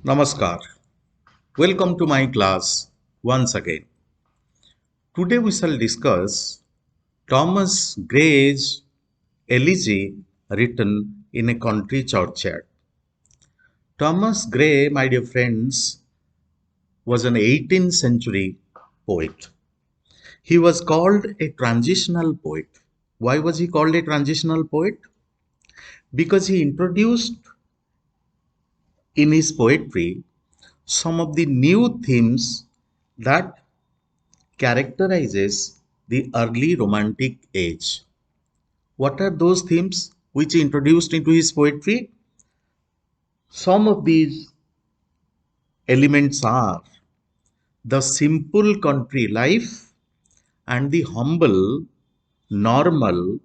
Namaskar. Welcome to my class once again. Today we shall discuss Thomas Gray's Elegy written in a country churchyard. Thomas Gray, my dear friends, was an 18th century poet. He was called a transitional poet. Why was he called a transitional poet? Because he introduced in his poetry some of the new themes that characterizes the early Romantic age. What are those themes which he introduced into his poetry? Some of these elements are the simple country life and the humble, normal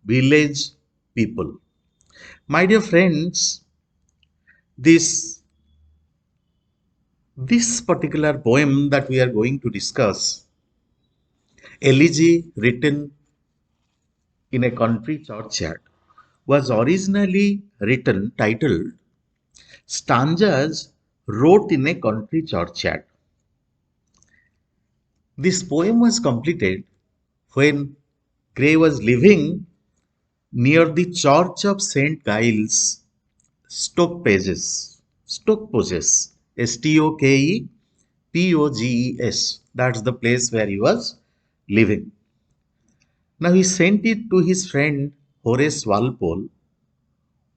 village people. My dear friends, this, this particular poem that we are going to discuss, Elegy written in a country churchyard, was originally written titled Stanzas wrote in a country churchyard. This poem was completed when Gray was living near the church of St. Giles, Stokepoges, Stokepoges. That's the place where he was living. Now he sent it to his friend Horace Walpole,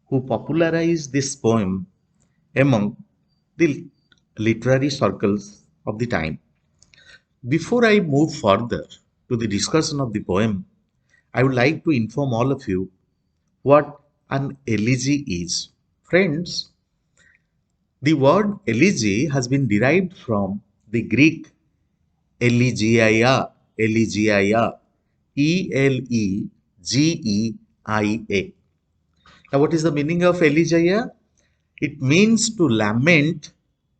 who popularized this poem among the literary circles of the time. Before I move further to the discussion of the poem, I would like to inform all of you what an elegy is. Friends, the word elegy has been derived from the Greek elegia, Elegeia. Now, what is the meaning of elegia? It means to lament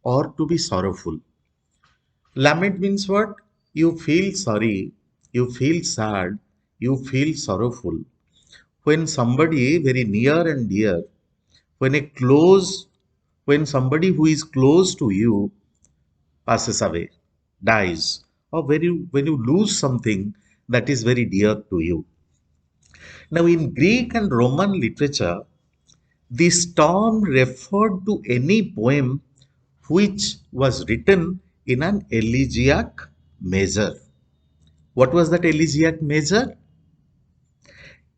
or to be sorrowful. Lament means what? You feel sorry, you feel sad, you feel sorrowful. When somebody very near and dear, when somebody who is close to you passes away, dies, or when you lose something that is very dear to you. Now, in Greek and Roman literature, this term referred to any poem which was written in an elegiac measure. What was that elegiac measure?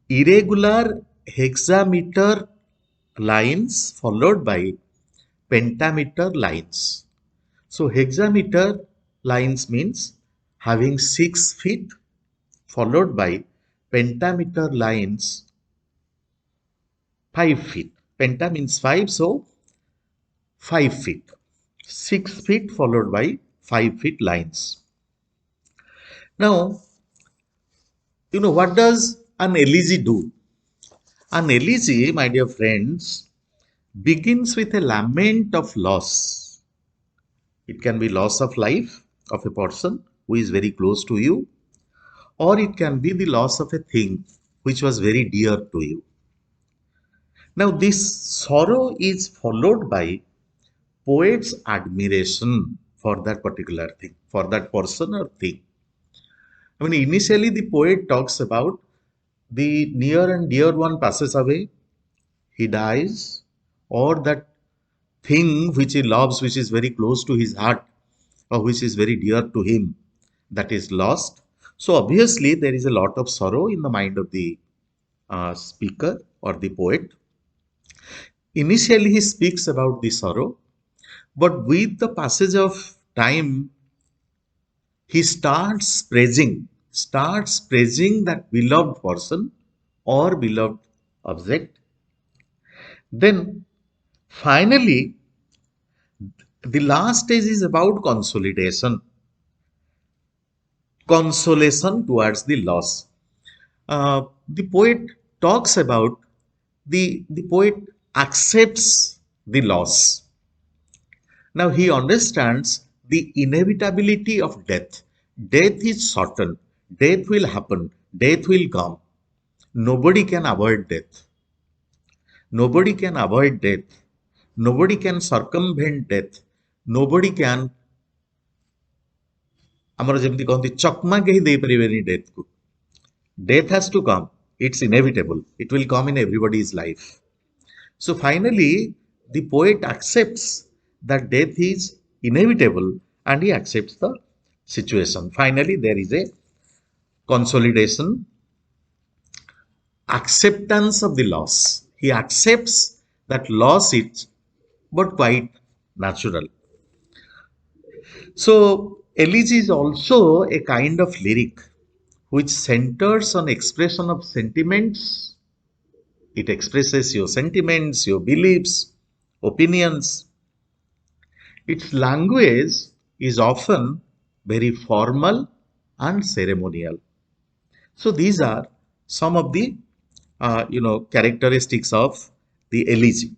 Irregular hexameter lines followed by pentameter lines. So hexameter lines means having 6 feet followed by pentameter lines 5 feet. Penta means 5, so 5 feet. 6 feet followed by 5 feet lines. Now, what does an elegy do? An elegy, my dear friends, begins with a lament of loss. It can be loss of life of a person who is very close to you, or it can be the loss of a thing which was very dear to you. Now, this sorrow is followed by poet's admiration for that particular thing, for that person or thing. I mean, initially the poet talks about the near and dear one passes away, he dies, or that thing which he loves, which is very close to his heart, or which is very dear to him, that is lost. So obviously there is a lot of sorrow in the mind of the speaker or the poet. Initially he speaks about the sorrow, but with the passage of time, he starts praising that beloved person or beloved object. Then finally, the last stage is about consolation towards the loss. The poet talks about the poet accepts the loss. Now he understands the inevitability of death. Death is certain. Death will happen. Death will come. Nobody can avoid death. Nobody can avoid death. Nobody can circumvent death. Nobody can ଆମର ଯେମିତି କହନ୍ତି ଚକମା କେହି ଦେଇପାରିବେନି ଡେଥକୁ. Death has to come. It's inevitable. It will come in everybody's life. So finally, the poet accepts that death is inevitable and he accepts the situation. Finally, there is a consolidation, acceptance of the loss. He accepts that loss is but quite natural. So, elegy is also a kind of lyric which centers on expression of sentiments. It expresses your sentiments, your beliefs, opinions. Its language is often very formal and ceremonial. So these are some of the characteristics of the elegy.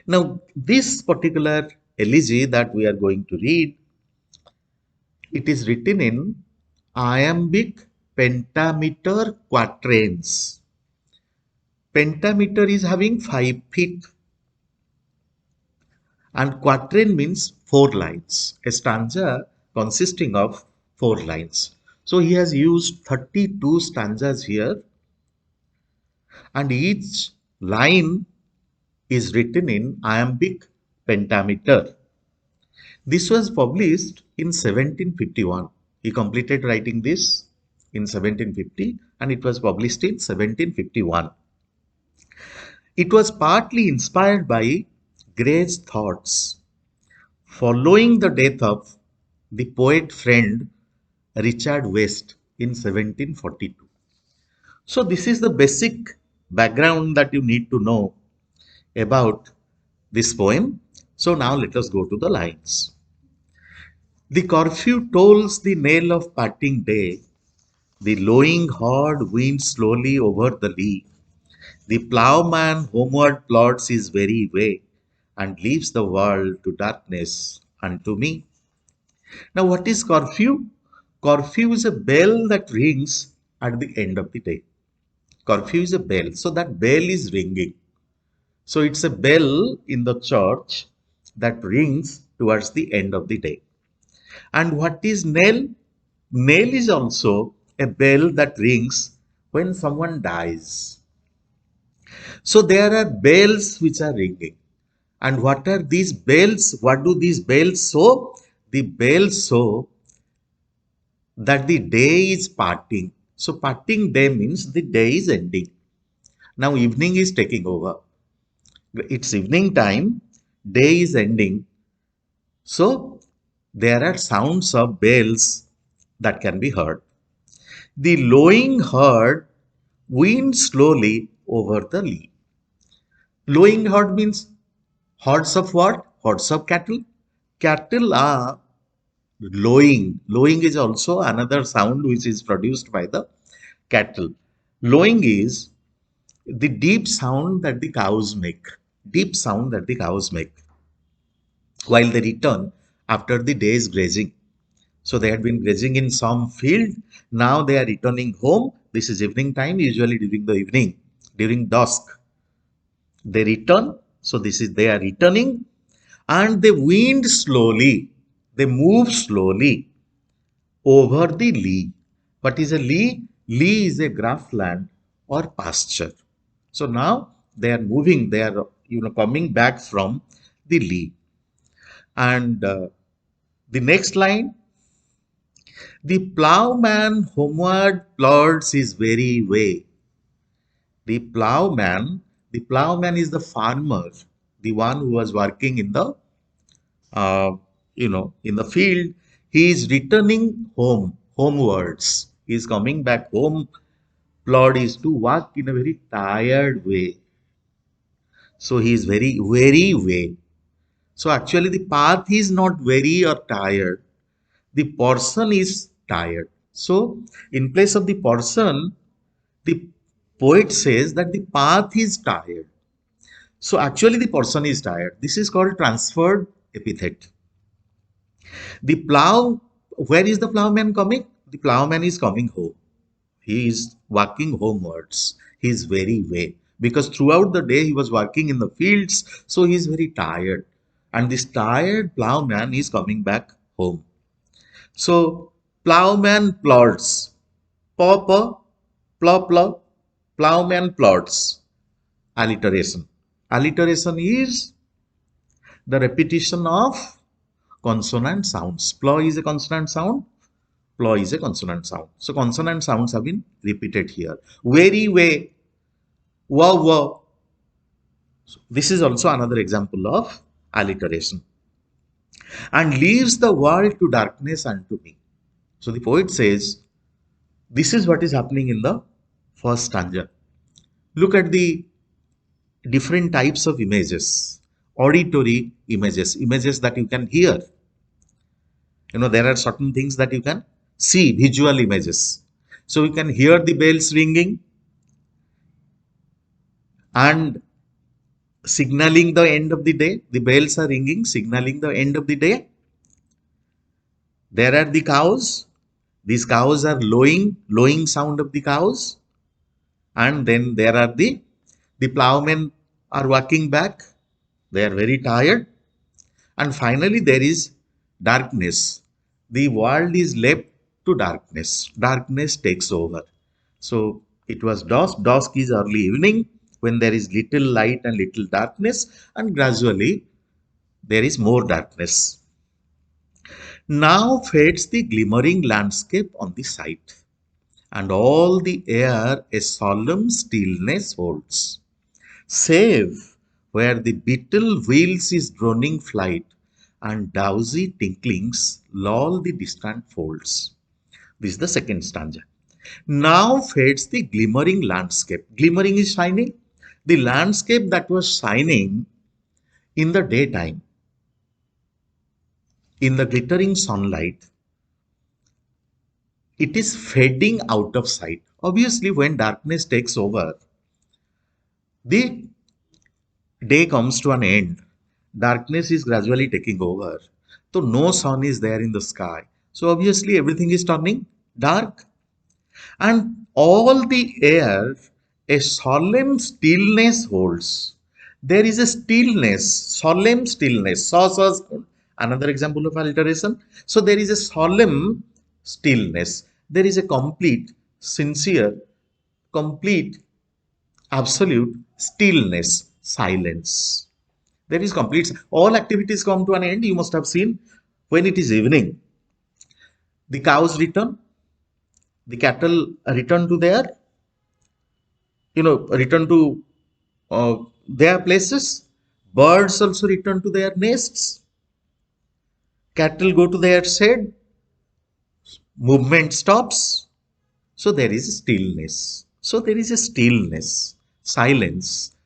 Now, this particular elegy that we are going to read, it is written in iambic pentameter quatrains. Pentameter is having 5 feet and quatrain means 4 lines. A stanza consisting of 4 lines. So he has used 32 stanzas here and each line is written in iambic pentameter. This was published in 1751. He completed writing this in 1750 and it was published in 1751. It was partly inspired by Gray's thoughts following the death of the poet friend Richard West in 1742. So this is the basic background that you need to know about this poem. So now let us go to the lines. The curfew tolls the knell of parting day. The lowing herd winds slowly over the lea. The ploughman homeward plods his very way and leaves the world to darkness unto me. Now, what is curfew? Curfew is a bell that rings at the end of the day. Curfew is a bell. So, that bell is ringing. So, it's a bell in the church that rings towards the end of the day. And what is knell? Knell is also a bell that rings when someone dies. So there are bells which are ringing. And what are these bells? What do these bells show? The bells show that the day is parting. So parting day means the day is ending. Now evening is taking over. It's evening time, day is ending. So there are sounds of bells that can be heard. The lowing herd winds slowly over the lea. Lowing herd means herds of what? Herds of cattle. Cattle are lowing. Lowing is also another sound which is produced by the cattle. Lowing is the deep sound that the cows make. Deep sound that the cows make while they return after the day's grazing. So they had been grazing in some field. Now they are returning home. This is evening time, usually during the evening, during dusk. They return. So this is they are returning and they wind slowly. They move slowly over the lea. What is a lea? Lea is a grassland or pasture. So now they are moving. They are coming back from the lea. And the next line, the ploughman homeward plods his very way. The plowman is the farmer, the one who was working in the, in the field. He is returning home, homewards. He is coming back home. Plod is to walk in a very tired way. So he is very weary way. So actually the path is not weary or tired. The person is tired. So in place of the person, the poet says that the path is tired. So actually the person is tired. This is called transferred epithet. The plow, where is the plowman coming? The plowman is coming home. He is walking homewards. His very way. because throughout the day he was working in the fields, so he is very tired. And this tired plowman is coming back home. So plowman plods, paw paw, plow plow, plowman plods. Alliteration. Alliteration is the repetition of consonant sounds. Plow is a consonant sound. Plow is a consonant sound. So consonant sounds have been repeated here. Very way. Wow wow. So this is also another example of alliteration. And leaves the world to darkness unto me. So the poet says, this is what is happening in the first stanza. Look at the different types of images. Auditory images, images that you can hear. There are certain things that you can see, visual images. So you can hear the bells ringing and signaling the end of the day. The bells are ringing, signaling the end of the day. There are the cows. These cows are lowing sound of the cows. And then there are the plowmen are walking back. They are very tired. And finally, there is darkness. The world is left to darkness. Darkness takes over. So it was dusk. Dusk is early evening when there is little light and little darkness, and gradually there is more darkness. Now fades the glimmering landscape on the sight, and all the air a solemn stillness holds, save where the beetle wheels his droning flight, and drowsy tinklings lull the distant folds. This is the second stanza. Now fades the glimmering landscape. Glimmering is shining. The landscape that was shining in the daytime, in the glittering sunlight, it is fading out of sight. Obviously, when darkness takes over, the day comes to an end. Darkness is gradually taking over. So no sun is there in the sky. So obviously everything is turning dark. And all the air a solemn stillness holds. There is a stillness, solemn stillness. Another example of alteration. So there is a solemn stillness. There is a complete, sincere, complete, absolute stillness, silence. There is complete, all activities come to an end. You must have seen when it is evening, the cows return, the cattle return to return to their places. Birds also return to their nests. Cattle go to their shed. Movement stops. So there is stillness. So there is a stillness, silence,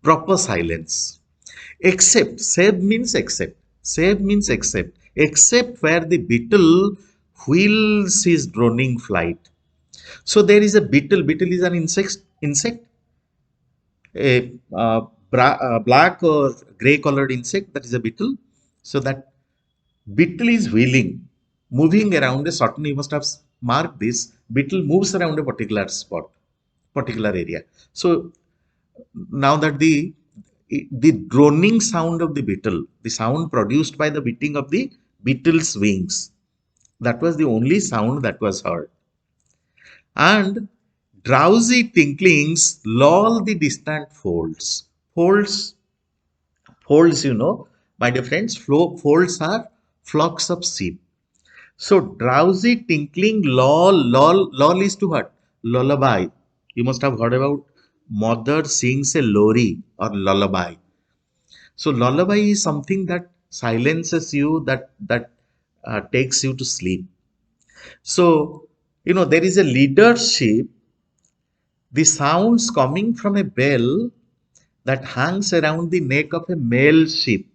proper silence. Except, save means except. Save means except. Except where the beetle wheels his droning flight. So there is a beetle. Beetle is an insect, a black or gray colored insect, that is a beetle. So that beetle is wheeling, moving around a certain, you must have marked this, beetle moves around a particular spot, particular area. So now that the droning sound of the beetle, the sound produced by the beating of the beetle's wings, that was the only sound that was heard. And drowsy tinklings lull the distant folds. Folds, my dear friends, folds are flocks of sheep. So drowsy tinkling lull is to what? Lullaby. You must have heard about mother sings a lori or lullaby. So lullaby is something that silences you, that takes you to sleep. So there is a leadership. The sounds coming from a bell that hangs around the neck of a male sheep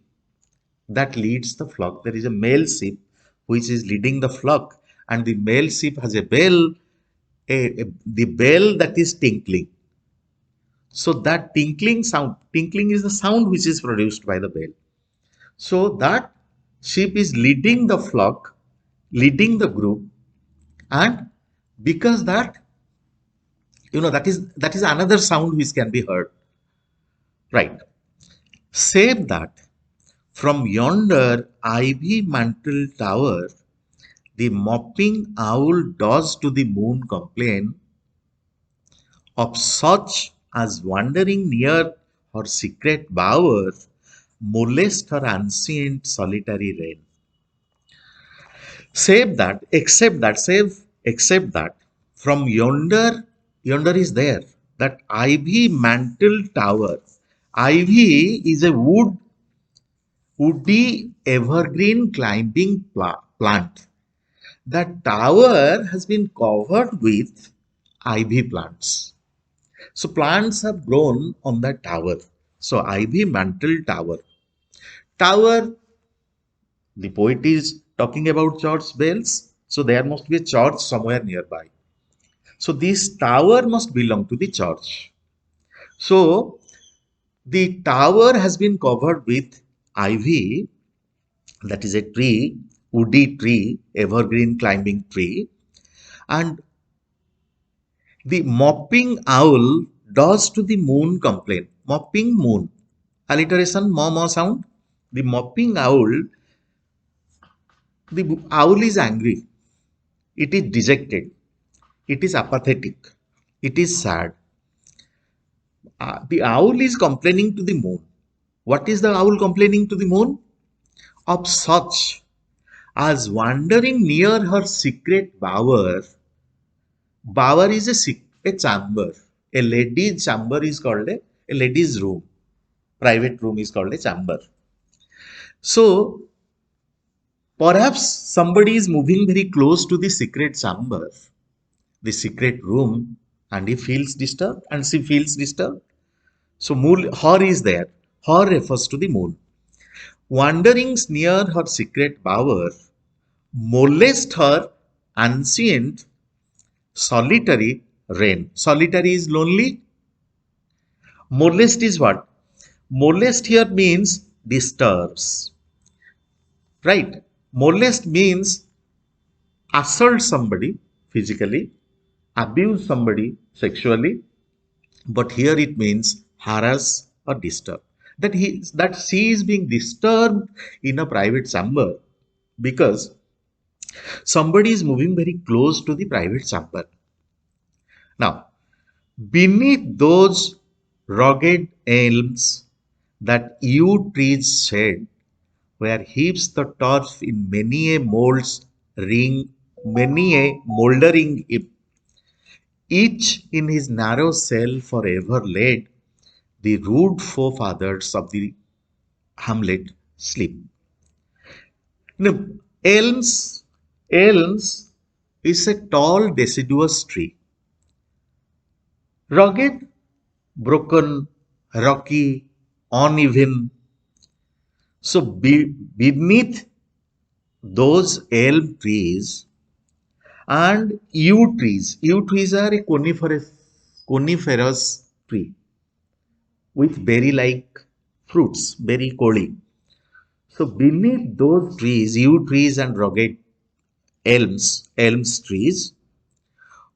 that leads the flock. There is a male sheep which is leading the flock, and the male sheep has a bell, the bell that is tinkling. So that tinkling is the sound which is produced by the bell. So that sheep is leading the flock, leading the group, and because that That is another sound which can be heard. Right. Save that from yonder ivy mantled tower, the mopping owl does to the moon complain of such as wandering near her secret bower molest her ancient solitary reign. Except that, from yonder is there, that ivy mantled tower. Ivy is a woody evergreen climbing plant. The tower has been covered with ivy plants. So plants have grown on that tower. So ivy mantled tower. Tower, the poet is talking about church bells. So there must be a church somewhere nearby. So this tower must belong to the church. So the tower has been covered with ivy, that is a tree, woody tree, evergreen climbing tree, and the mopping owl does to the moon complain. Mopping moon. Alliteration, ma sound. The mopping owl, the owl is angry. It is dejected. It is apathetic. It is sad. The owl is complaining to the moon. What is the owl complaining to the moon? Of such as wandering near her secret bower. Bower is a chamber. A lady's chamber is called a lady's room. Private room is called a chamber. So perhaps somebody is moving very close to the secret chamber, the secret room, and he feels disturbed and she feels disturbed. So her is there. Her refers to the moon. Wanderings near her secret bower molest her ancient solitary reign. Solitary is lonely. Molest is what? Molest here means disturbs. Right? Molest means assault somebody physically, abuse somebody sexually, but here it means harass or disturb. That she is being disturbed in a private chamber because somebody is moving very close to the private chamber. Now, beneath those rugged elms that yew trees shade, where heaps the turf in many a mouldering heap, each in his narrow cell forever laid, the rude forefathers of the hamlet sleep. Now, elms is a tall deciduous tree, rugged, broken, rocky, uneven. So beneath those elm trees and yew trees are a coniferous tree with berry-like fruits, berry coli. So beneath those trees, yew trees and rugged elms trees,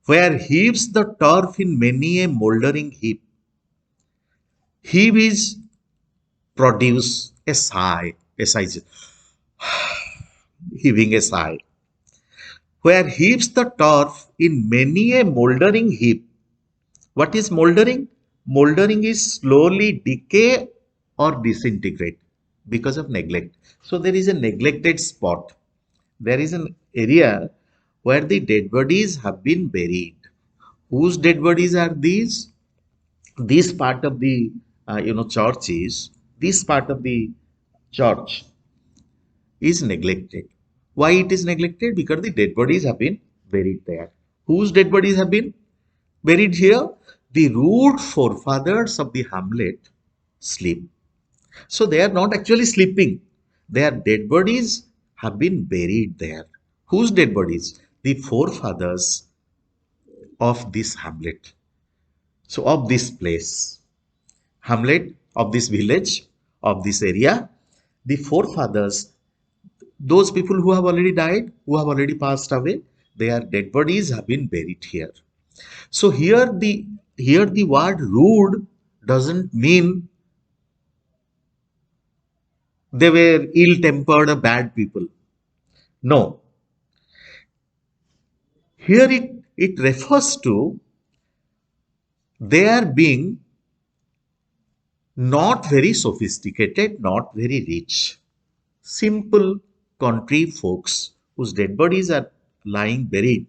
where heaves the turf in many a mouldering heap, heaves produce a sigh, heaving a sigh, where heaves the turf in many a mouldering heap. What is mouldering? Mouldering is slowly decay or disintegrate because of neglect. So there is a neglected spot. There is an area where the dead bodies have been buried. Whose dead bodies are these? This part of the church is this part of the church is neglected. Why it is neglected? Because the dead bodies have been buried there. Whose dead bodies have been buried here? The rude forefathers of the hamlet sleep. So they are not actually sleeping. Their dead bodies have been buried there. Whose dead bodies? The forefathers of this hamlet. So of this place, hamlet, of this village, of this area, the forefathers, those people who have already died, who have already passed away, their dead bodies have been buried here. So here the word rude doesn't mean they were ill-tempered or bad people. No, here it refers to they are being not very sophisticated, not very rich, simple country folks whose dead bodies are lying buried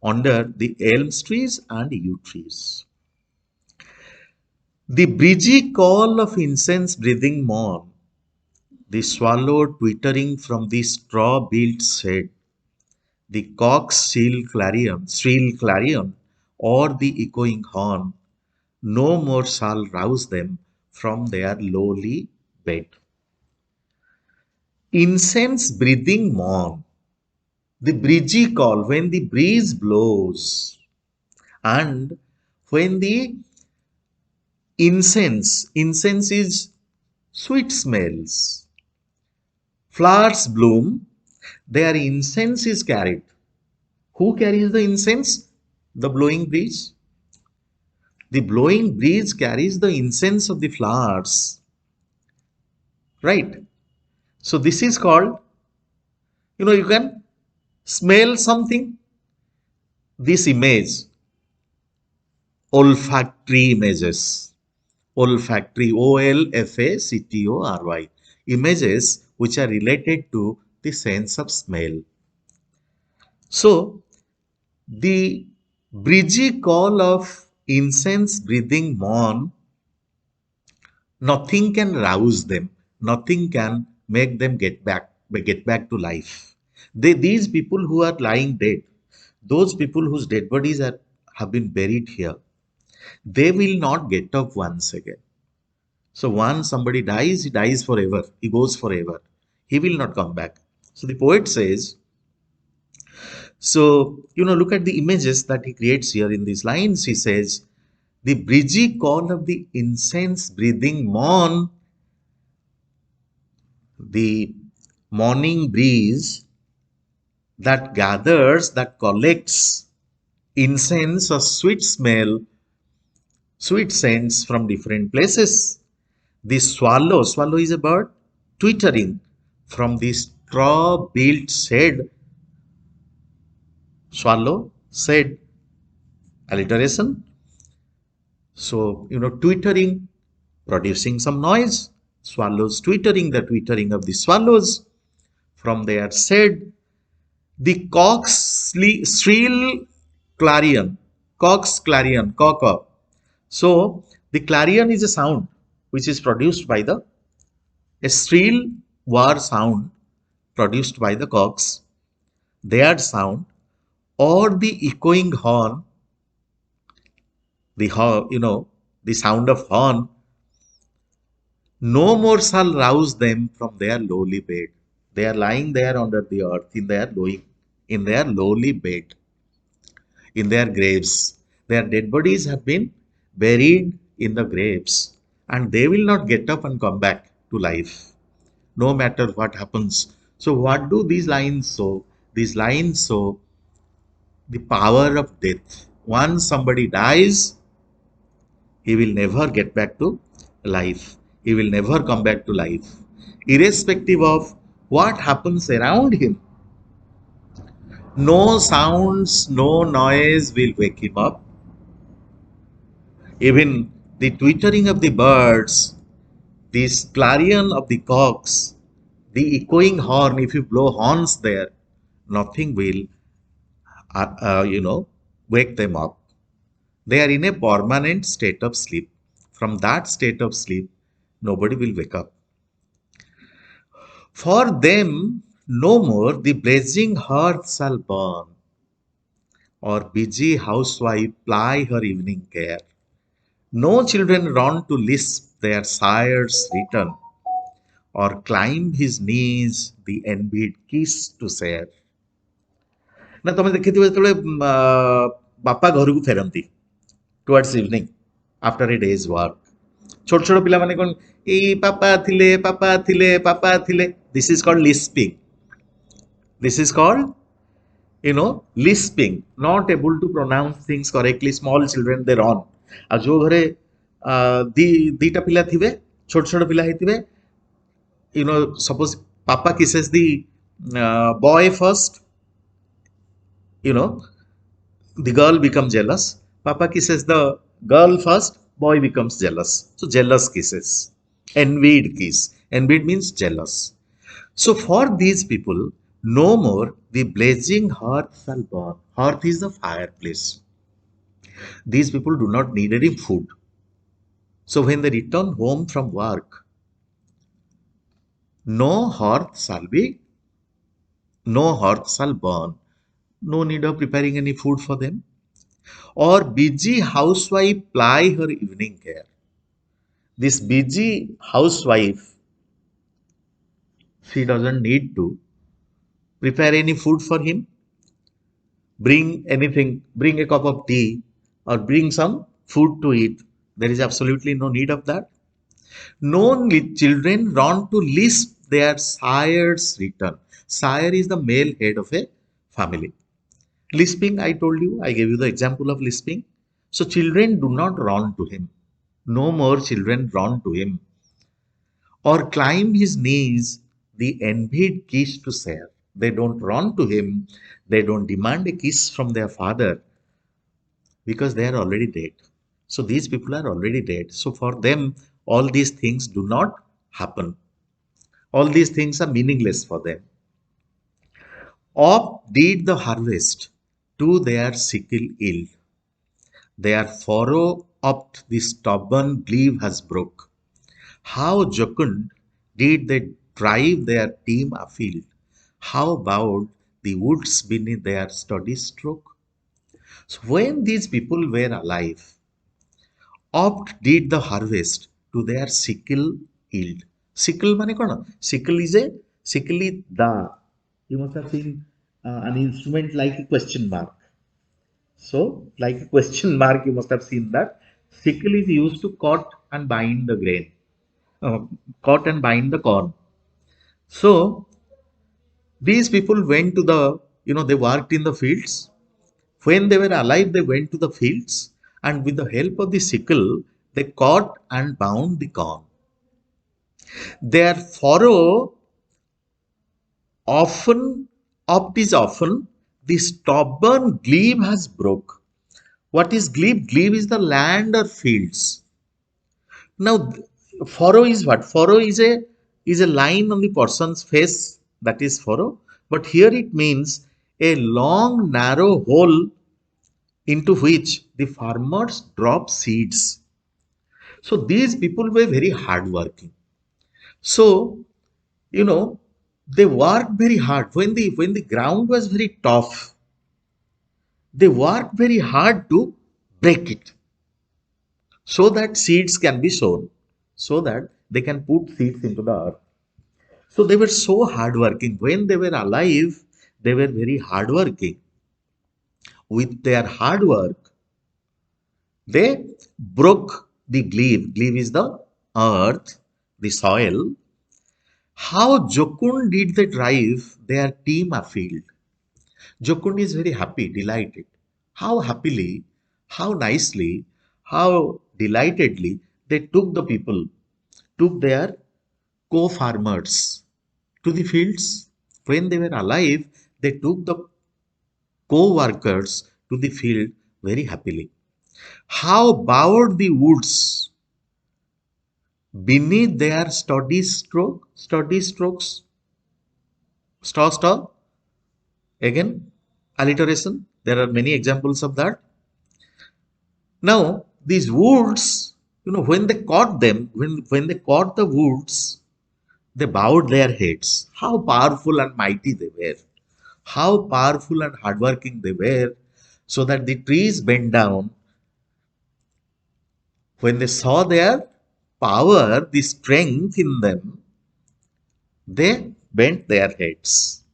under the elm trees and yew trees. The breezy call of incense breathing morn, the swallow twittering from the straw built shed, the cock's shrill clarion, or the echoing horn, no more shall rouse them from their lowly bed. Incense breathing morn, the breezy call when the breeze blows, and when the incense is sweet smells, flowers bloom, their incense is carried. Who carries the incense? The blowing breeze. The blowing breeze carries the incense of the flowers, right? So this is called, you can smell something. This image, olfactory images, olfactory, olfactory, images which are related to the sense of smell. So the breezy call of incense breathing morn, nothing can rouse them, nothing can make them get back to life. These people who are lying dead, those people whose dead bodies have been buried here, they will not get up once again. So once somebody dies, he dies forever. He goes forever. He will not come back. So the poet says, so, look at the images that he creates here in these lines. He says, the breezy call of the incense breathing morn, the morning breeze that gathers, that collects incense or sweet smell, sweet scents from different places. The swallow is a bird, twittering from the straw built shed. Swallow, said, alliteration. So, twittering, producing some noise. Swallows twittering, the twittering of the swallows from their shed. The cock's shrill clarion, cock's clarion, cock up. So, the clarion is a sound which is produced by a shrill war sound produced by the cocks, their sound, or the echoing horn, the sound of horn, no more shall rouse them from their lowly bed. They are lying there under the earth in their lowly bed, in their graves. Their dead bodies have been buried in the graves, and they will not get up and come back to life, no matter what happens. So, what do these lines show? These lines show the power of death. Once somebody dies, he will never get back to life. He will never come back to life. Irrespective of what happens around him, no sounds, no noise will wake him up. Even the twittering of the birds, the clarion of the cocks, the echoing horn, if you blow horns there, nothing will, wake them up. They are in a permanent state of sleep. From that state of sleep, nobody will wake up. For them, no more the blazing hearth shall burn, or busy housewife ply her evening care. No children run to lisp their sire's return, or climb his knees the envied kiss to share. ନା ତମେ ଦେଖିଥିବ ଯେତେବେଳେ ବାପା ଘରକୁ ଫେରନ୍ତି towards evening after ଏ days work, ଛୋଟ ଛୋଟ ପିଲାମାନେ କ'ଣ ଏଇ ପାପା ଥିଲେ ପାପା ଥିଲେ ପାପା ଥିଲେ, this is called lisping, this is called lisping, not able to pronounce things correctly. Small children they run. ଆଉ ଯୋଉ ଘରେ ଦିଟା ପିଲା ଥିବେ, ଛୋଟ ଛୋଟ ପିଲା ହେଇଥିବେ, suppose papa kisses the boy first, you know, the girl becomes jealous. Papa kisses the girl first, boy becomes jealous. So jealous kisses. Envied kiss. Envied means jealous. So for these people, no more the blazing hearth shall burn. Hearth is the fireplace. These people do not need any food. So when they return home from work, no hearth shall be, no hearth shall burn. No need of preparing any food for them. Or busy housewife ply her evening care. This busy housewife, she doesn't need to prepare any food for him, bring anything, bring a cup of tea, or bring some food to eat. There is absolutely no need of that. No children run to lisp their sire's return. Sire is the male head of a family. Lisping, I told you, I gave you the example of lisping. So children do not run to him. No more children run to him or climb his knees, the envied kiss to share. They don't run to him. They don't demand a kiss from their father because they are already dead. So these people are already dead. So for them, all these things do not happen. All these things are meaningless for them. Oft did the harvest to their sickle yield. Their furrow oft the stubborn glebe has broke. How jocund did they drive their team afield? How bowed the woods beneath their steady stroke? So when these people were alive, oft did the harvest to their sickle yield. Sickle mane kona? Sickle is the. You must have seen an instrument like a question mark. So, like a question mark, you must have seen that. Sickle is used to cut and bind the grain, cut and bind the corn. So, these people went to they worked in the fields. When they were alive, they went to the fields and with the help of the sickle, they cut and bound the corn. Their furrow often, oft is often, the stubborn glebe has broke. What is glebe? Glebe is the land or fields. Now, furrow is what? Furrow is a line on the person's face, that is furrow. But here it means a long, narrow hole into which the farmers drop seeds. So these people were very hardworking. So you know they worked very hard when the ground was very tough. They worked very hard to break it so that seeds can be sown, so that they can put seeds into the earth. So they were so hardworking. When they were alive, they were very hardworking. With their hard work, they broke the glebe. Glebe is the earth, the soil. How jocund did they drive their team afield? Jocund is very happy, delighted. How happily, how nicely, how delightedly they took the people, took their co-farmers to the fields. When they were alive, they took the co-workers to the field very happily. How bowed the woods beneath their sturdy strokes, star, again, alliteration. There are many examples of that. Now, these woods, when they caught them, when they caught the woods, they bowed their heads. How powerful and mighty they were. How powerful and hardworking they were, so that the trees bent down. When they saw their power, the strength in them, they bent their heads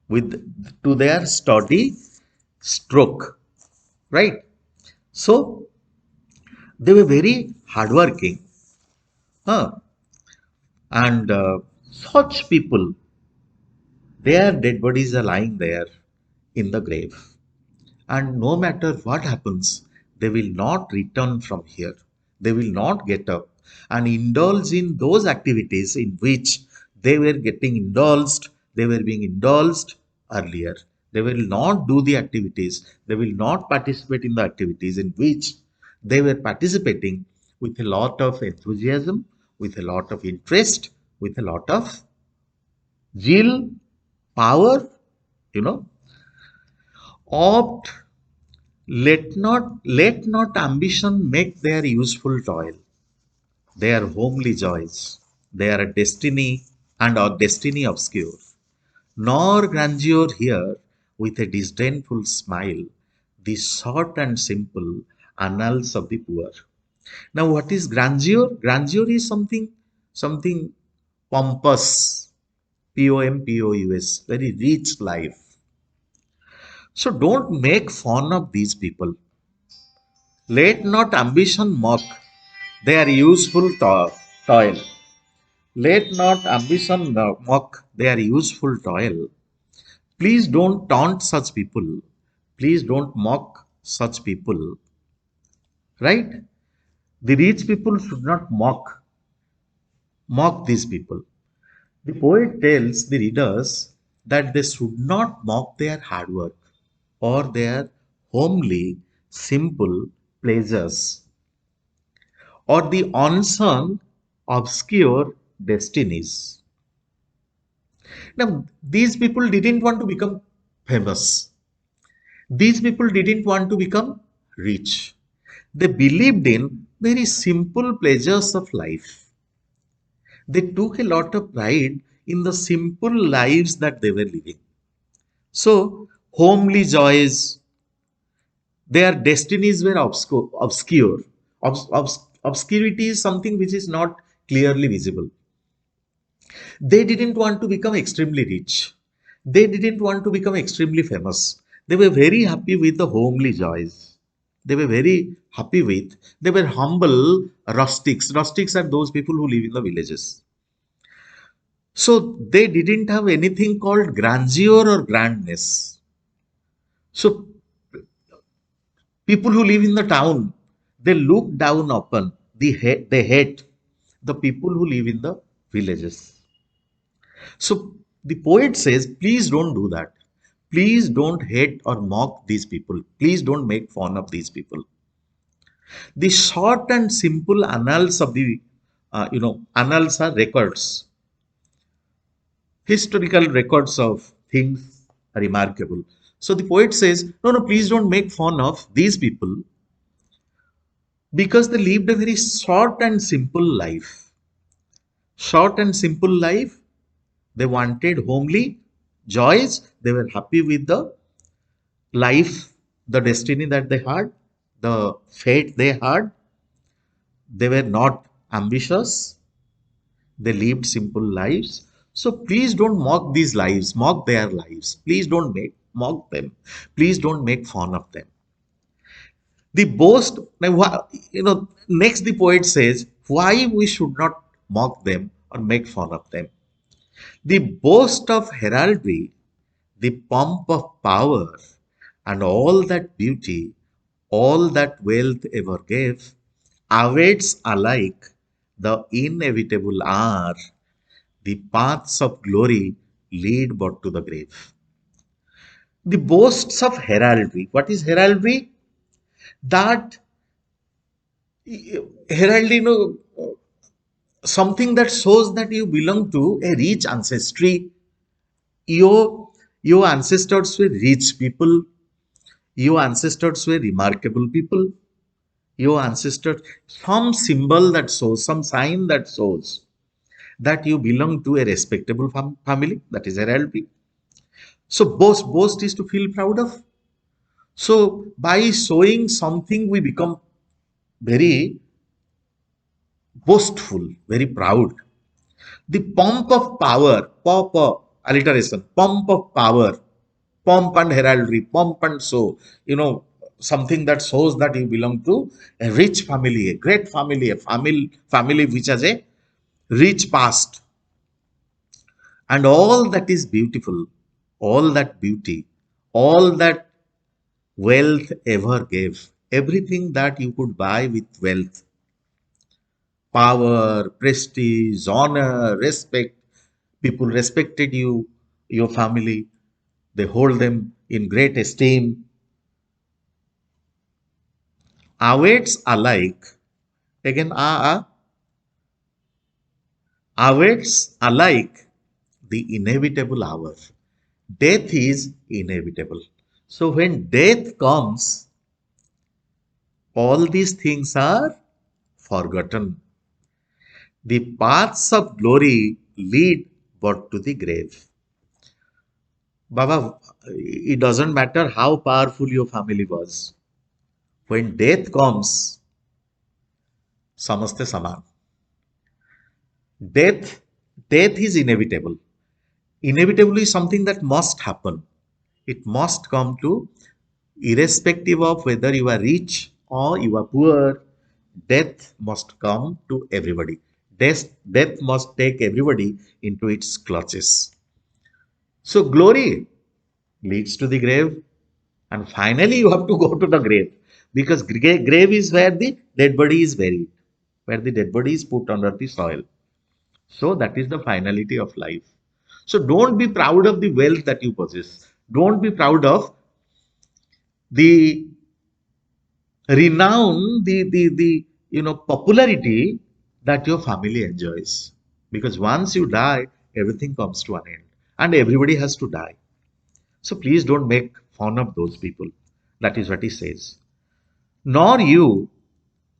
with to their sturdy stroke, right? So they were very hardworking, huh? And such people Their dead bodies are lying there in the grave. And no matter what happens, they will not return from here. They will not get up and indulge in those activities in which they were getting indulged, they were being indulged earlier. They will not do the activities, they will not participate in the activities in which they were participating with a lot of enthusiasm, with a lot of interest, with a lot of zeal, power, you know. Opt let not ambition make their useful toil, their homely joys, their destiny and our destiny obscure, nor grandeur here with a disdainful smile, the short and simple annals of the poor. Now, what is grandeur? Grandeur is something pompous, pompous, very rich life. So don't make fun of these people. Let not ambition mock their useful toil. Let not ambition mock their useful toil. Please don't taunt such people. Please don't mock such people. Right? The rich people should not mock these people. The poet tells the readers that they should not mock their hard work or their homely, simple pleasures or the unsung, obscure destinies. Now, these people didn't want to become famous. These people didn't want to become rich. They believed in very simple pleasures of life. They took a lot of pride in the simple lives that they were living. So, homely joys, their destinies were obscure. Obscurity is something which is not clearly visible. They didn't want to become extremely rich. They didn't want to become extremely famous. They were very happy with the homely joys. They were very happy with. They were humble rustics. Rustics are those people who live in the villages. So they didn't have anything called grandeur or grandness. So people who live in the town, they look down upon, they hate the people who live in the villages. So the poet says, please don't do that. Please don't hate or mock these people. Please don't make fun of these people. The short and simple annals of the, annals are records, historical records of things are remarkable. So the poet says, no, no, please don't make fun of these people because they lived a very short and simple life. Short and simple life. They wanted homely joys. They were happy with the life, the destiny that they had, the fate they had. They were not ambitious. They lived simple lives. So please don't mock these lives, mock their lives. Please don't mock them. Please don't make fun of them. The boast, next the poet says why we should not mock them or make fun of them. The boast of heraldry, the pomp of power, and all that beauty, all that wealth ever gave, awaits alike the inevitable hour. The paths of glory lead but to the grave. The boasts of heraldry. What is heraldry? That heraldry, something that shows that you belong to a rich ancestry. Your ancestors were rich people. Your ancestors were remarkable people. Your ancestors, some symbol that shows, some sign that shows that you belong to a respectable family. That is heraldry. So boast is to feel proud of. So by showing something, we become very boastful, very proud. The pomp of power, alliteration, pomp of power, pomp and heraldry, pomp and show, something that shows that you belong to a rich family, a great family, a family which has a rich past, and all that is beautiful, all that beauty, all that wealth ever gave, everything that you could buy with wealth, power, prestige, honor, respect. People respected you, your family. They hold them in great esteem. Awaits alike. Again, awaits alike the inevitable hour. Death is inevitable. So when death comes, all these things are forgotten. The paths of glory lead but to the grave. Baba, it doesn't matter how powerful your family was. When death comes, samaste saman. Death, death is inevitable. Inevitable is something that must happen. It must come to, irrespective of whether you are rich or you are poor, death must come to everybody. Death must take everybody into its clutches. So glory leads to the grave, and finally you have to go to the grave, because grave is where the dead body is buried, where the dead body is put under the soil. So that is the finality of life. So don't be proud of the wealth that you possess. Don't be proud of the renown, the popularity that your family enjoys. Because once you die, everything comes to an end, and everybody has to die. So please don't make fun of those people. That is what he says. Nor you,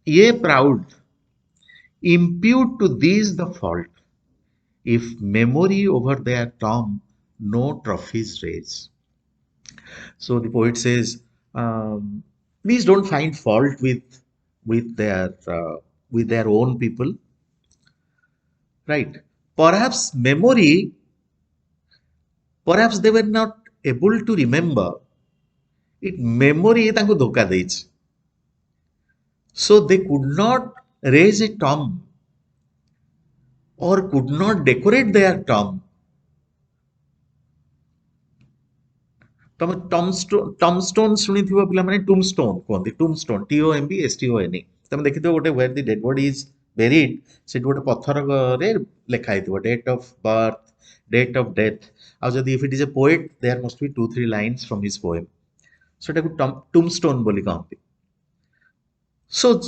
ye proud, impute to these the fault. If memory over their tomb no trophies raise. So the poet says, please don't find fault with their own people, right? Perhaps memory, perhaps they were not able to remember. It memory ତାଙ୍କୁ ଧୋକା ଦେଇଛି. So they could not raise a tomb or could not decorate their tomb. ତମେ ଟମ୍ବଷ୍ଟୋନ୍ ଶୁଣିଥିବ ପିଲାମାନେ, ଟୁମ୍ବଷ୍ଟୋନ୍ କୁହନ୍ତି, ଟୁମ୍ବଷ୍ଟୋନ୍, TOMBSTONE. ତମେ ଦେଖିଥିବ ଗୋଟେ where the dead body is buried, ସେଠି ଗୋଟେ ପଥରରେ ଲେଖା ହେଇଥିବ date of birth, date of death. ଆଉ ଯଦି if it is a poet, there must be 2-3 lines from his poem. ସେଟାକୁ tombstone ବୋଲି କହନ୍ତି. So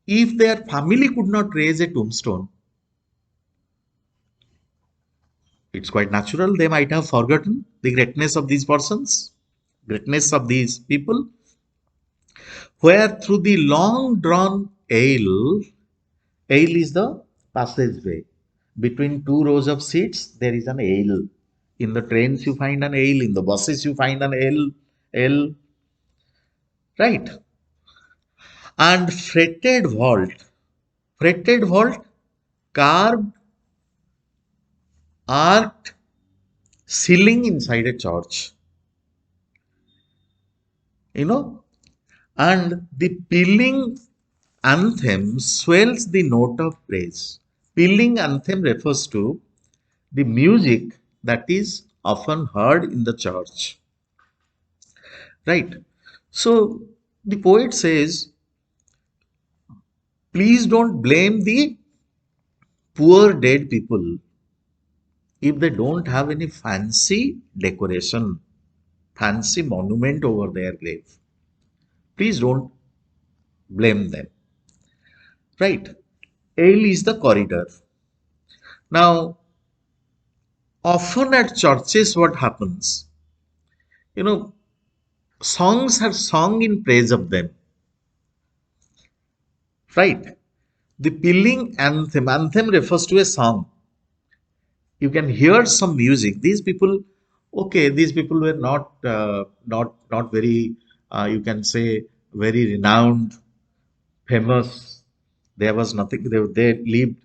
if their family could not raise a tombstone, it's quite natural they might have forgotten the greatness of these persons, greatness of these people, where through the long drawn aisle, aisle is the passageway. Between two rows of seats, there is an aisle. In the trains, you find an aisle. In the buses, you find an aisle, right? And fretted vault, carved, arched ceiling inside a church. You know, and the pealing anthem swells the note of praise. Pealing anthem refers to the music that is often heard in the church. Right? So the poet says, please don't blame the poor dead people if they don't have any fancy decoration, fancy monument over their grave. Please don't blame them. Right? Ale is the corridor. Now, often at churches, what happens? Songs are sung in praise of them. Right? The pealing anthem refers to a song. You can hear some music. These people, okay, these people were not very, you can say, very renowned, famous. There was nothing. They lived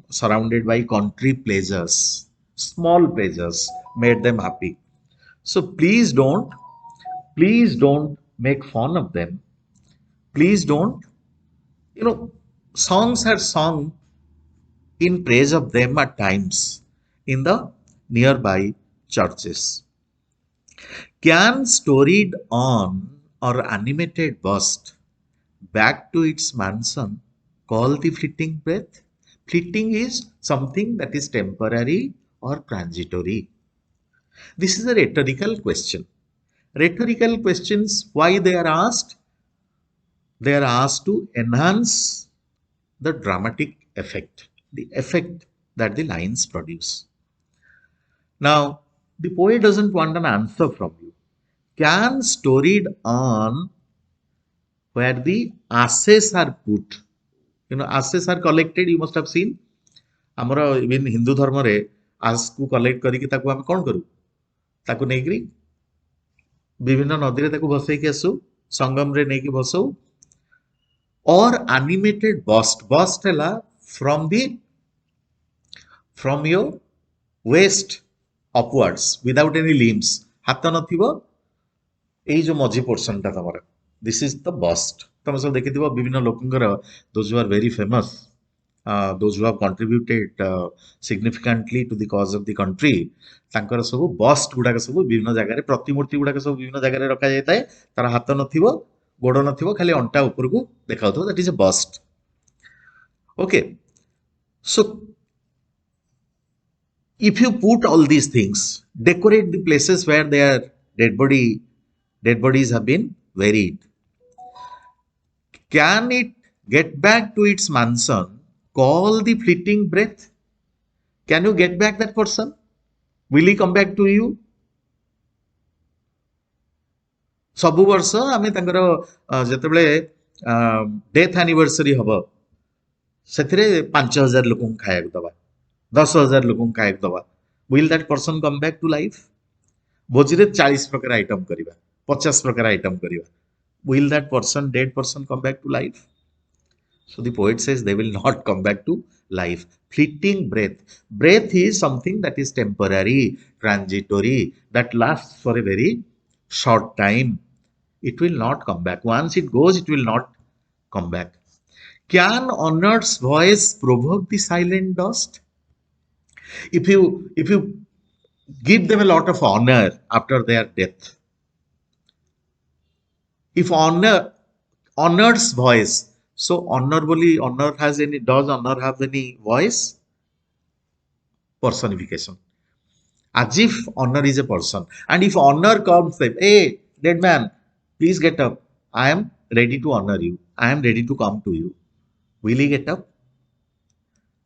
surrounded by country pleasures, small pleasures made them happy. So please don't make fun of them. Please don't, songs are sung in praise of them at times in the nearby churches. Can storied on or animated bust back to its mansion call the fleeting breath? Fleeting is something that is temporary or transitory. This is a rhetorical question. Rhetorical questions, why they are asked? They are asked to enhance the dramatic effect, the effect that the lines produce. Now, the poet doesn't want an answer from you. Can storied on where the ashes are put? Ashes are collected, you must have seen. ଆମର even Hindu ଧର୍ମରେ ଆସ୍କୁ collect କରିକି ତାକୁ ଆମେ କ'ଣ କରୁ? ତାକୁ ନେଇକିରି ବିଭିନ୍ନ ନଦୀରେ ତାକୁ ଭସେଇକି ଆସୁ, ସଙ୍ଗମରେ ନେଇକି ଭସଉ। ଅର୍ ଆନିମେଟେଡ୍ ବଷ୍ଟ ହେଲା from your waist upwards without any limbs, ହାତ ନଥିବ, ଏଇ ଯୋଉ ମଝି ପୋର୍ସନଟା ତମର, this is the bust. ତମେ ସବୁ ଦେଖିଥିବ ବିଭିନ୍ନ ଲୋକଙ୍କର, those who are very famous, those who have contributed significantly to the cause of the country, ତାଙ୍କର ସବୁ ବଷ୍ଟ ଗୁଡାକ ସବୁ ବିଭିନ୍ନ ଜାଗାରେ, ପ୍ରତିମୂର୍ତ୍ତି ଗୁଡାକ ସବୁ ବିଭିନ୍ନ ଜାଗାରେ ରଖାଯାଇଥାଏ। ତାର ହାତ ନଥିବ, ଗୋଡ ନଥିବ, ଖାଲି ଅଣ୍ଟା ଉପରକୁ ଦେଖାଉଥିବ, that is a bust. Okay, so if you put all these things, decorate the places where their dead bodies have been buried, can it get back to its mansion, call the fleeting breath? Can you get back that person? Will he come back to you? ସବୁ ବର୍ଷ ଆମେ ତାଙ୍କର ଯେତେବେଳେ death anniversary ହବ, ସେଥିରେ 5,000 ଲୋକଙ୍କୁ ଖାଇବାକୁ ଦବା, 10,000 ଲୋକଙ୍କୁ ଖାଇବାକୁ ଦବା। Will that person come back to life? ଭୋଜିରେ 40 ପ୍ରକାର ଆଇଟମ କରିବା, 50 ପ୍ରକାର ଆଇଟମ କରିବା। Will that person, dead person, come back to life? So the poet says they will not come back to life. Fleeting breath. Breath is something that is temporary, transitory, that lasts for a very short time. It will not come back. Once it goes, it will not come back. Can honor's voice provoke the silent dust? If you give them a lot of honor after their death, if honor's voice, so honor does honor have any voice? Personification. As if honor is a person. And if honor comes, say, hey, dead man, please get up. I am ready to honor you. I am ready to come to you. Will he get up?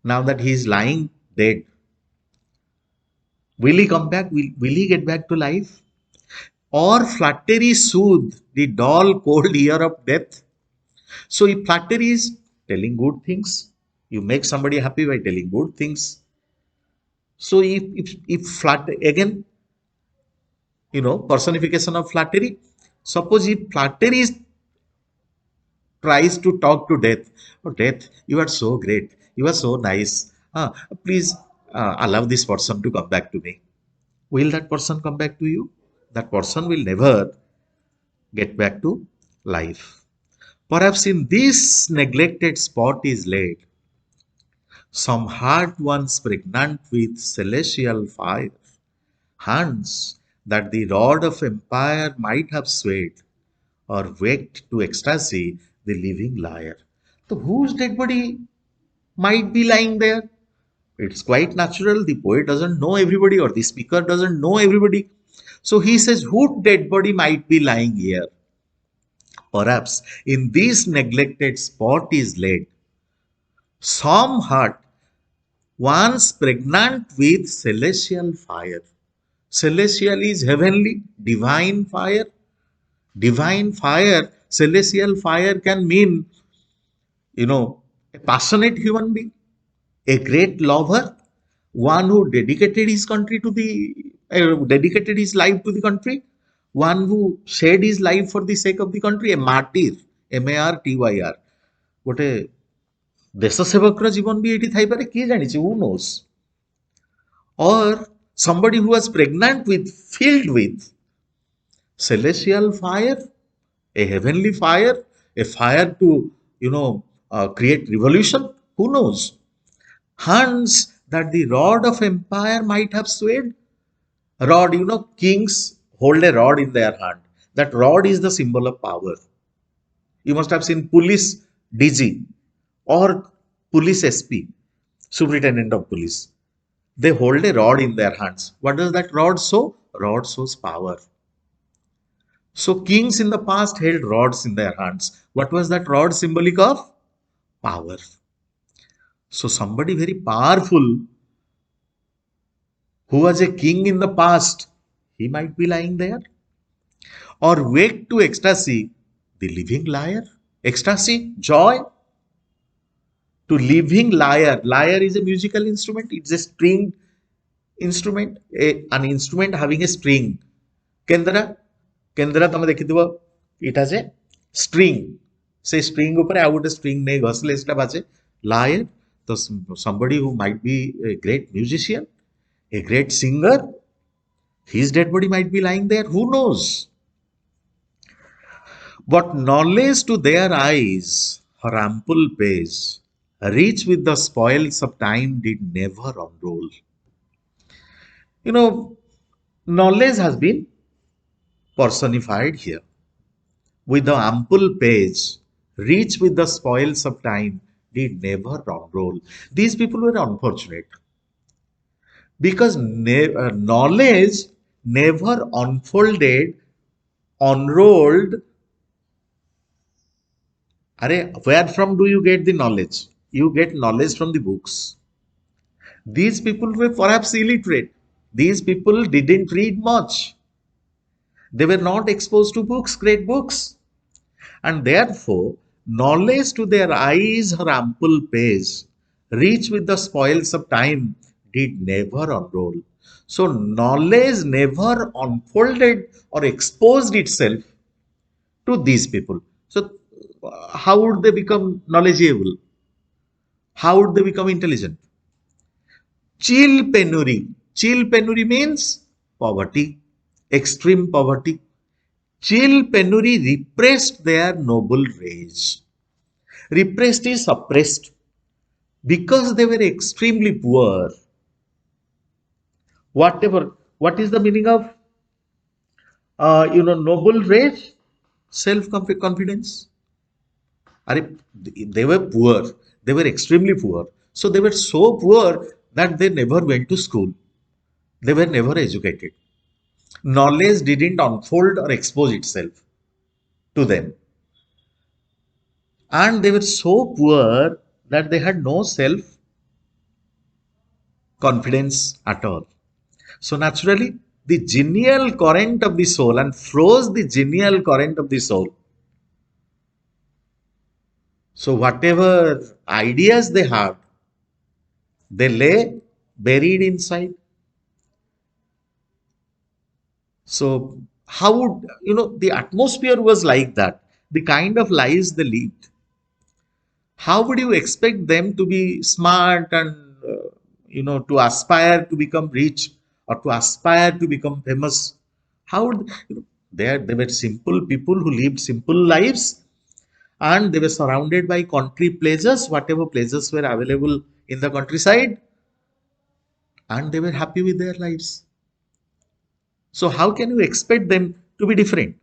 Now that he is lying dead, will he come back? Will he get back to life? Or flattery soothe the dull cold ear of death? So if flattery is telling good things, you make somebody happy by telling good things. So if flattery, again, personification of flattery. Suppose if flattery tries to talk to death, oh death, you are so great, you are so nice, please allow this person to come back to me. Will that person come back to you? That person will never get back to life. Perhaps in this neglected spot is laid some heart once pregnant with celestial fire, hands that the rod of empire might have swayed, or waked to ecstasy the living lyre. So whose dead body might be lying there? It's quite natural. The poet doesn't know everybody, or the speaker doesn't know everybody. So he says, whose dead body might be lying here? Perhaps in this neglected spot is laid some heart once pregnant with celestial fire. Celestial is heavenly, divine fire. Divine fire, celestial fire can mean, a passionate human being, a great lover, one who dedicated his life to the country, one who shed his life for the sake of the country, a martyr, martyr, ଗୋଟେ ଦେଶ ସେବକର ଜୀବନ ବି ଏଠି ଥାଇପାରେ, କିଏ ଜାଣିଛି, who knows? Or somebody who was filled with celestial fire, a heavenly fire, a fire to create revolution, who knows? Hands that the rod of empire might have swayed. Rod, kings hold a rod in their hand. That rod is the symbol of power. You must have seen police DG or police SP, superintendent of police. They hold a rod in their hands. What does that rod show? Rod shows power. So kings in the past held rods in their hands. What was that rod symbolic of? Power. So somebody very powerful who was a king in the past, he might be lying there. Or wake to ecstasy, the living lyre. Ecstasy, joy. To living lyre. Lyre is a musical instrument. It's a string instrument. An instrument having a string. Kendra. Kendra tame dekhithibo. It has a string. Say string upare ଆଉ ଗୋଟେ string nei ghasle ସେଟା ବାଜେ. Lyre. So somebody who might be a great musician, a great singer, his dead body might be lying there. Who knows? But knowledge to their eyes, her ample page, rich with the spoils of time, did never unroll. You know, knowledge has been personified here. With the ample page, rich with the spoils of time, did never unroll. These people were unfortunate because knowledge never unfolded, unrolled. Where from do you get the knowledge? You get knowledge from the books. These people were perhaps illiterate. These people didn't read much. They were not exposed to books, great books. And therefore, knowledge to their eyes her ample page, rich with the spoils of time, did never unroll. So knowledge never unfolded or exposed itself to these people. So how would they become knowledgeable? How would they become intelligent? Chill penury. Chill penury means poverty, extreme poverty. Chill penury repressed their noble rage. Repressed is suppressed. Because they were extremely poor. What is the meaning of noble rage? Self-confidence. They were poor. They were extremely poor. So they were so poor that they never went to school. They were never educated. Knowledge didn't unfold or expose itself to them. And they were so poor that they had no self-confidence at all. So naturally, the genial current of the soul and froze the genial current of the soul. So whatever ideas they had, they lay buried inside. So how would, the atmosphere was like that, the kind of lives they lived. How would you expect them to be smart and, to aspire to become rich or to aspire to become famous? How would, they were simple people who lived simple lives and they were surrounded by country pleasures, whatever pleasures were available in the countryside, and they were happy with their lives. So how can you expect them to be different?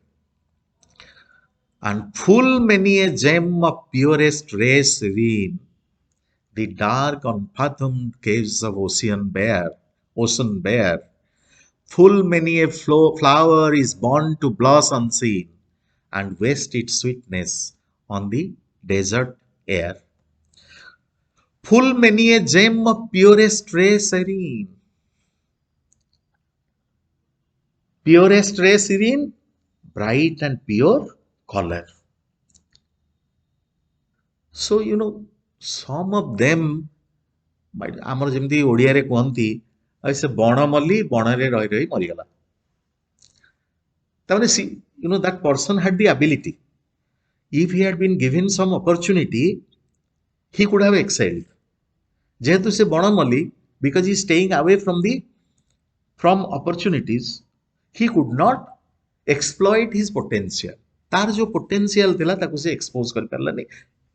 And full many a gem of purest ray serene, the dark unfathomed caves of ocean bare, full many a flower is born to blossom unseen, and waste its sweetness on the desert air. Full many a gem of purest ray serene. Purest ray serene, bright and pure color. So, some of them, ଆମର ଯେମିତି ଓଡ଼ିଆରେ କୁହନ୍ତି ସେ ବଣ ମଲ୍ଲି ବଣରେ ରହି ରହି ମରିଗଲା. ତାମାନେ that person had the ability. If he had been given some opportunity, he could have excelled. ଯେହେତୁ ସେ ବଣ ମଲ୍ଲି, because he is staying away from opportunities, he could not exploit his potential. तार जो potential थिला ताकू से expose कर पारलानी,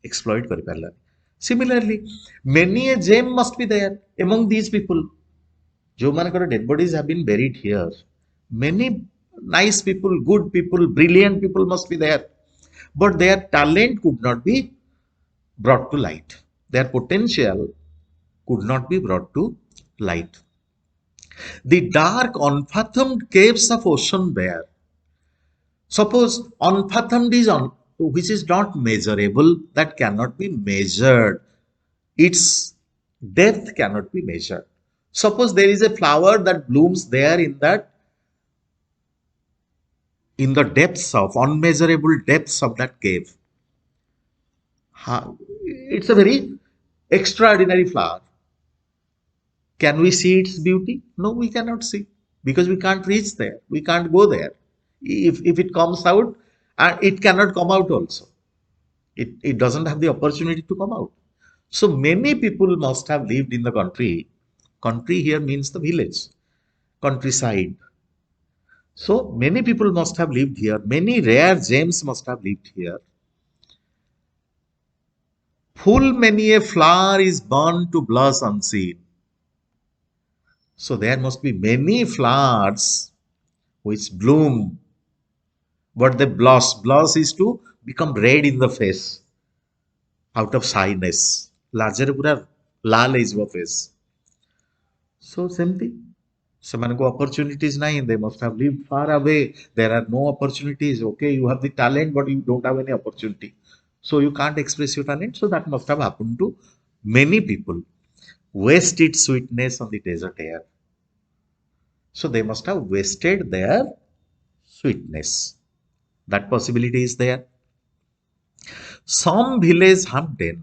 exploit कर पारलानी. Similarly, many a gem must be there among these people. Joe dead bodies have been buried here. Many nice people, good people, brilliant people must be there. But their talent could not be brought to light. Their potential could not be brought to light. The dark, unfathomed caves of ocean bear. Suppose unfathomed is on, which is not measurable, that cannot be measured. Its depth cannot be measured. Suppose there is a flower that blooms there in the depths of unmeasurable depths of that cave. It's a very extraordinary flower. Can we see its beauty? No, we cannot see because we can't reach there. We can't go there. If it comes out, and it cannot come out also. It doesn't have the opportunity to come out. So many people must have lived in the country. Country here means the village, countryside. So many people must have lived here. Many rare gems must have lived here. Full many a flower is born to blush unseen. So there must be many flowers which bloom, but they blush. Blush is to become red in the face out of shyness. ଲାଜରେ ପୁରା ଲାଲ ହେଇଯିବ face. So ସେମିତି ସେମାନଙ୍କୁ opportunities ନାହିଁ. They must have lived far away. There are no opportunities. Okay, you have the talent, but you don't have any opportunity. So you can't express your talent. So that must have happened to many people. Waste its sweetness on the desert air. So they must have wasted their sweetness. That possibility is there. Some village hunted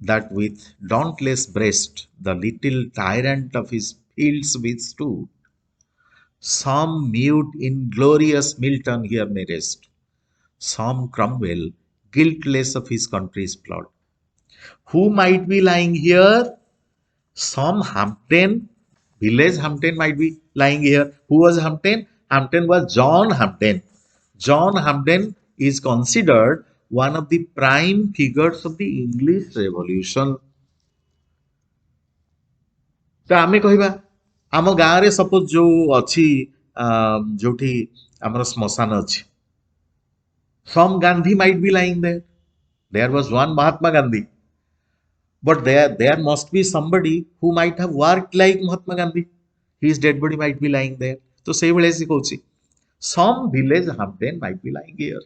that with dauntless breast the little tyrant of his fields withstood. Some mute inglorious Milton here may rest. Some Cromwell, guiltless of his country's blood. Who might be lying here? Some Hampden, village Hampden might be lying here. Who was Hampden? Hampden was John Hampden. John Hampden is considered one of the prime figures of the English Revolution. ତ ଆମେ କହିବା ଆମ ଗାଁରେ suppose ଯୋଉ ଅଛି ଯୋଉଠି ଆମର ଶ୍ମଶାନ ଅଛି, some Gandhi might be lying there. There was one Mahatma Gandhi. But there must be somebody who might have worked like Mahatma Gandhi. His dead body might be lying there. So ସେଇଭଳିଆ ସେ କହୁଛି. Some village Hampden might be lying here.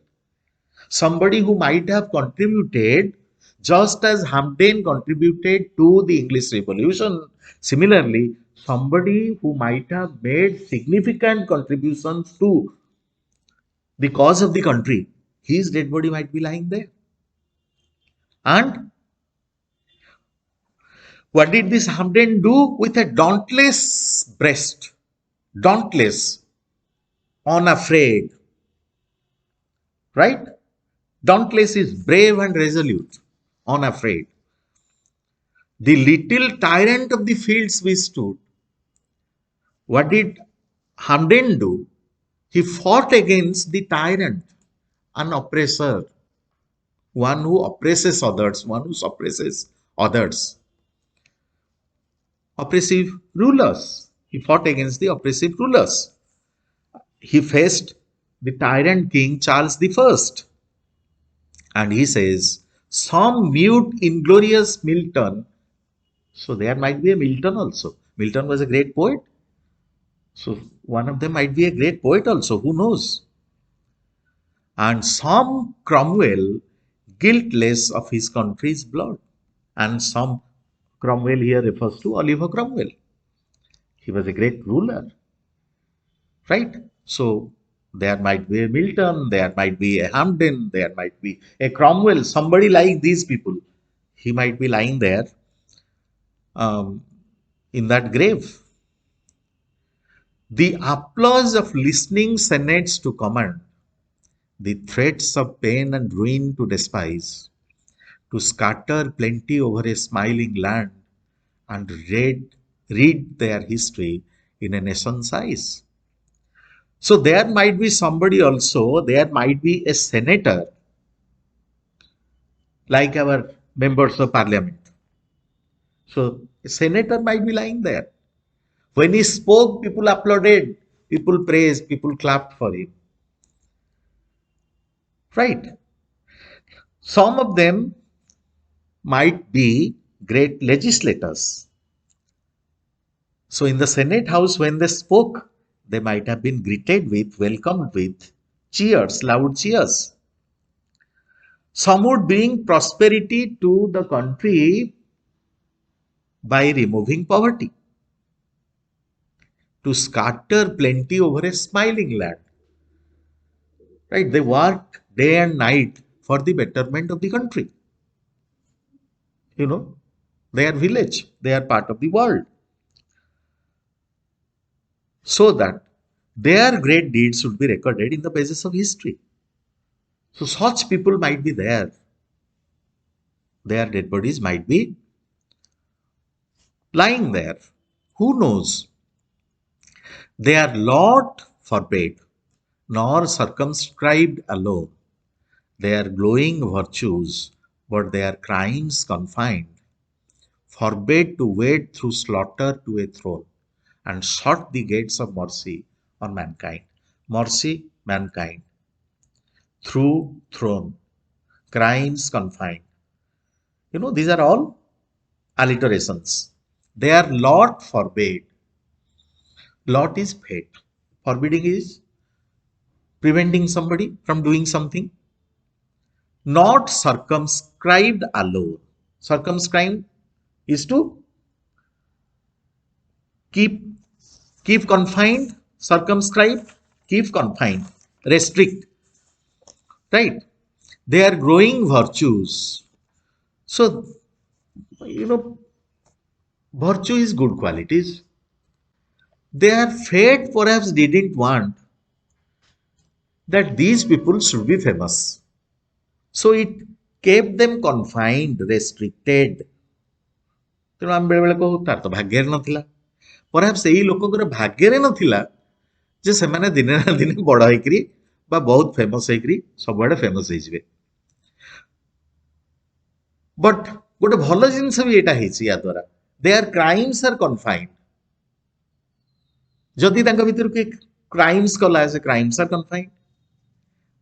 Somebody who might have contributed just as Hampden contributed to the English Revolution. Similarly, somebody who might have made significant contributions to the cause of the country, his dead body might be lying there. And what did this Hampden do with a dauntless breast? Dauntless, unafraid, right? Dauntless is brave and resolute, unafraid. The little tyrant of the fields withstood. What did Hampden do? He fought against the tyrant, an oppressor, one who oppresses others, one who suppresses others. Oppressive rulers. He fought against the oppressive rulers. He faced the tyrant king Charles I. And he says, some mute inglorious Milton. So there might be a Milton also. Milton was a great poet. So one of them might be a great poet also. Who knows? And some Cromwell, guiltless of his country's blood. And some Cromwell here refers to Oliver Cromwell. He was a great ruler. Right? So there might be a Milton, there might be a Hampden, there might be a Cromwell, somebody like these people. He might be lying there in that grave. The applause of listening senates to command, the threats of pain and ruin to despise, to scatter plenty over a smiling land and read their history in a nation's eyes. So there might be somebody also, there might be a senator, like our members of parliament. So a senator might be lying there. When he spoke, people applauded, people praised, people clapped for him. Right? Some of them might be great legislators. So in the Senate House, when they spoke, they might have been greeted with, welcomed with cheers, loud cheers. Some would bring prosperity to the country by removing poverty, to scatter plenty over a smiling land. Right? They work day and night for the betterment of the country. You know, they are village, they are part of the world. So that their great deeds should be recorded in the pages of history. So such people might be there. Their dead bodies might be lying there. Who knows? They are not forbade, nor circumscribed alone. They are glowing virtues, but they are crimes confined, forbade to wade through slaughter to a throne, and shut the gates of mercy on mankind. Mercy, mankind, through throne, crimes confined. These are all alliterations. They are lot forbade. Lot is fate. Forbidding is preventing somebody from doing something. Not circumscribed alone. Circumscribed is to keep keep confined, circumscribed, keep confined, restrict. Right? They are growing virtues. So, you know, virtue is good qualities. Their fate perhaps didn't want that these people should be famous. So it kept them confined, restricted. ତେଣୁ ଆମେ ବେଳେବେଳେ କହୁ ତାର ତ ଭାଗ୍ୟରେ ନଥିଲା। ପରହାପ୍ସ ଏଇ ଲୋକଙ୍କର ଭାଗ୍ୟରେ ନଥିଲା ଯେ ସେମାନେ ଦିନେ ନା ଦିନେ ବଡ଼ ହେଇକିରି ବା ବହୁତ ଫେମସ୍ ହେଇକିରି ସବୁଆଡ଼େ ଫେମସ୍ ହେଇଯିବେ। ବଟ୍ ଗୋଟେ ଭଲ ଜିନିଷ ବି ଏଇଟା ହେଇଛି ୟା ଦ୍ୱାରା, ଦେୟାର କ୍ରାଇମ୍ସ ଆର୍ କନଫାଇନ୍ଡ। ଯଦି ତାଙ୍କ ଭିତରୁ କିଏ କ୍ରାଇମ୍ସ କଲା, ସେ crimes are confined.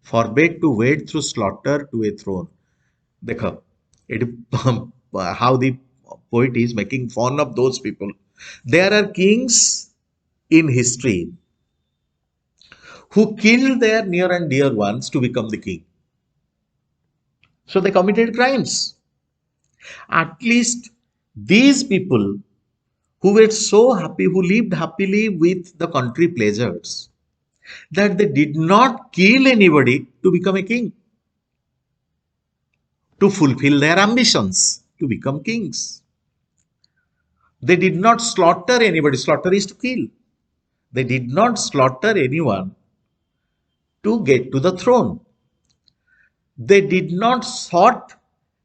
Forbade to wade through slaughter to a throne. Dekha, how the poet is making fun of those people. There are kings in history who killed their near and dear ones to become the king. So they committed crimes. At least these people who were so happy, who lived happily with the country pleasures, that they did not kill anybody to become a king, to fulfill their ambitions, to become kings. They did not slaughter anybody. Slaughter is to kill. They did not slaughter anyone to get to the throne. They did not sought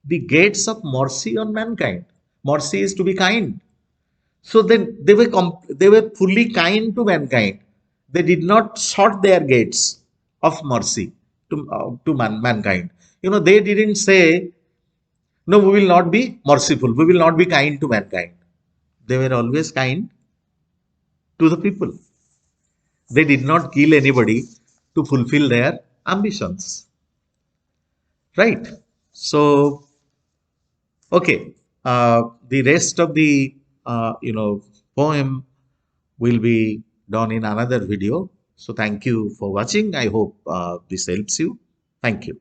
the gates of mercy on mankind. Mercy is to be kind. So then they were fully kind to mankind. They did not sought their gates of mercy to mankind. They didn't say, no, we will not be merciful. We will not be kind to mankind. They were always kind to the people. They did not kill anybody to fulfill their ambitions. Right? So, okay. The rest of the, poem will be done in another video. So, thank you for watching. I hope this helps you. Thank you.